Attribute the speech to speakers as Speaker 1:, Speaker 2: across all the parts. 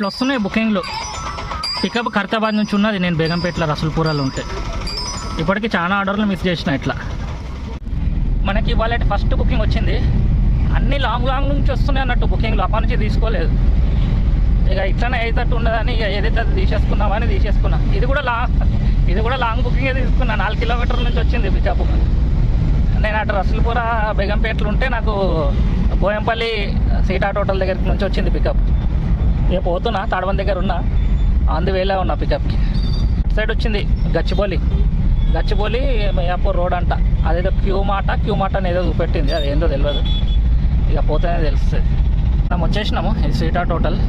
Speaker 1: ఇట్లా వస్తున్నాయి బుకింగ్లు. పికప్ ఖైరతాబాద్ నుంచి ఉన్నది, నేను బేగంపేటలో రసూల్పురాలో ఉంటే. ఇప్పటికీ చాలా ఆర్డర్లు మిస్ చేసిన. ఇట్లా మనకి ఇవాళ ఫస్ట్ బుకింగ్ వచ్చింది. అన్ని లాంగ్ నుంచి వస్తున్నాయి అన్నట్టు బుకింగ్లు, అప్పటి నుంచి తీసుకోలేదు. ఇక ఇట్లనే అయ్యేటట్టు ఉండదని ఇక ఏదైతే అది తీసేసుకున్నామని తీసేసుకున్నా. ఇది కూడా లాంగ్ బుకింగే తీసుకున్నా. 4 కిలోమీటర్ల నుంచి వచ్చింది పికప్. నేను అటు రసూల్పుర బేగంపేటలు ఉంటే నాకు బోయంపల్లి సీటాట్ హోటల్ దగ్గర నుంచి వచ్చింది పికప్. ఇక పోతున్నా, తాడవన్ దగ్గర ఉన్నా, అందువేలా ఉన్నా పికప్కి. ఇటు సైడ్ వచ్చింది గచ్చిబౌలి మయాపూర్ రోడ్ అంట. అదేదో క్యూ మాట అని ఏదో చూపెట్టింది, అది ఏందో తెలియదు. ఇక పోతేనే తెలుస్తుంది. మనం వచ్చేసినాము. ఇది సీటాట్ హోటల్.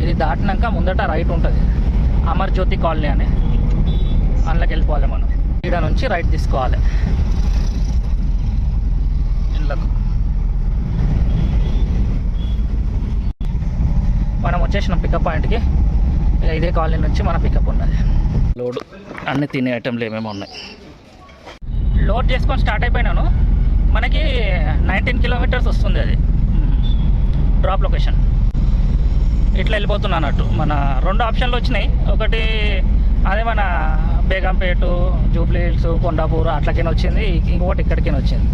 Speaker 1: ఇది దాటినాక ముందట రైట్ ఉంటుంది, అమర్ జ్యోతి కాలనీ అని. అందులోకి వెళ్ళిపోవాలి మనం. ఈడ నుంచి రైట్ తీసుకోవాలి ఇళ్ళకు. మనం వచ్చేసినాం పికప్ పాయింట్కి. ఇక ఇదే కాలనీ నుంచి మన పికప్ ఉన్నది. లోడ్ అన్ని తినే ఐటెంలు ఏమేమి ఉన్నాయి. లోడ్ చేసుకొని స్టార్ట్ అయిపోయినాను. మనకి 19 కిలోమీటర్స్ వస్తుంది అది డ్రాప్ లొకేషన్. ఇట్లా వెళ్ళిపోతున్నా అన్నట్టు. మన 2 ఆప్షన్లు వచ్చినాయి. ఒకటి అదే మన బేగంపేట, జూబ్లీ హిల్స్, కొండాపూర్ అట్లకైనా వచ్చింది. ఇంకొకటి ఇక్కడికైనా వచ్చింది.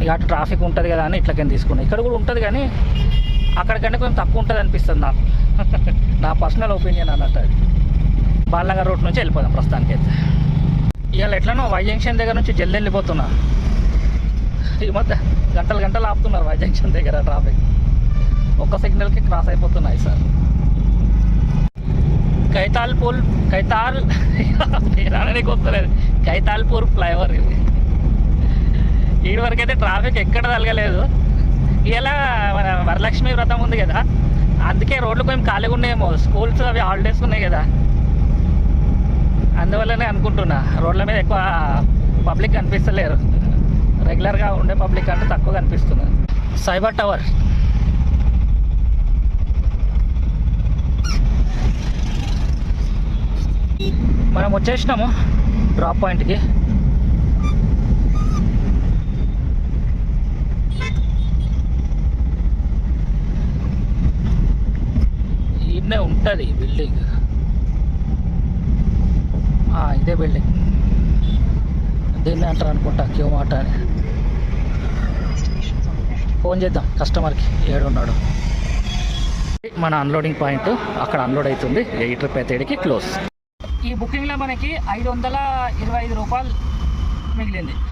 Speaker 1: ఇక అటు ట్రాఫిక్ ఉంటుంది కదా అని ఇట్లకైనా తీసుకున్నాను. ఇక్కడ కూడా ఉంటుంది కానీ అక్కడికంటే కొంచెం తక్కువ ఉంటుంది అనిపిస్తుంది నాకు. నా పర్సనల్ ఒపీనియన్ అన్నట్టు. అది బాలనగర్ రూట్ నుంచి వెళ్ళిపోదాం ప్రస్తుతానికి అయితే. ఇవాళ ఎట్లనో వై జంక్షన్ దగ్గర నుంచి జల్దీ వెళ్ళిపోతున్నా. ఈ మధ్య గంటలు ఆపుతున్నారు వై జంక్షన్ దగ్గర ట్రాఫిక్. ఒక్క సిగ్నల్కి క్రాస్ అయిపోతున్నాయి సార్. పేరానికి వస్తలేదు. కైతాల్పూర్ ఫ్లైఓవర్ ఇది. ఈడి వరకు అయితే ట్రాఫిక్ ఎక్కడ తలగలేదు. ఇలా మన వరలక్ష్మి వ్రతం ఉంది కదా, అందుకే రోడ్లు కొంచెం ఖాళీగా ఉన్నాయేమో. స్కూల్స్ అవి హాలిడేస్ ఉన్నాయి కదా, అందువల్లనే అనుకుంటున్నా. రోడ్ల మీద ఎక్కువ పబ్లిక్ కనిపిస్తలేరు. రెగ్యులర్గా ఉండే పబ్లిక్ అంటే తక్కువ కనిపిస్తుంది. సైబర్ టవర్ మనం వచ్చేసినాము డ్రాప్ పాయింట్కి. ఈయనే ఉంటుంది బిల్డింగ్. ఇదే బిల్డింగ్. దీన్ని అంటారు అనుకుంటా క్యూ మాట అని. ఫోన్ చేద్దాం కస్టమర్కి, ఏడున్నాడు. మన అన్లోడింగ్ పాయింట్ అక్కడ అన్లోడ్ అవుతుంది. ఈ ట్రిప్ అయితే క్లోజ్. ఈ బుకింగ్లో మనకి 525 రూపాయలు మిగిలింది.